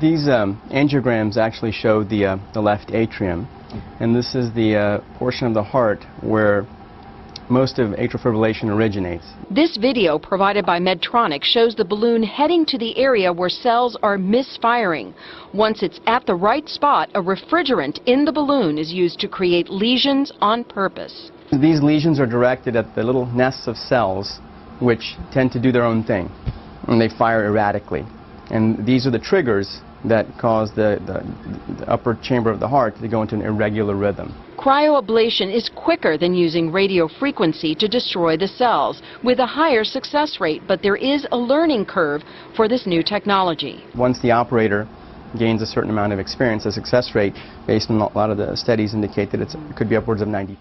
These angiograms actually show the left atrium, and this is the portion of the heart where most of atrial fibrillation originates. This video provided by Medtronic shows the balloon heading to the area where cells are misfiring. Once it's at the right spot, a refrigerant in the balloon is used to create lesions on purpose. These lesions are directed at the little nests of cells which tend to do their own thing, and they fire erratically. And these are the triggers that cause the upper chamber of the heart to go into an irregular rhythm. Cryoablation is quicker than using radio frequency to destroy the cells, with a higher success rate, but there is a learning curve for this new technology. Once the operator gains a certain amount of experience, the success rate, based on a lot of the studies, indicate that it could be upwards of 90%.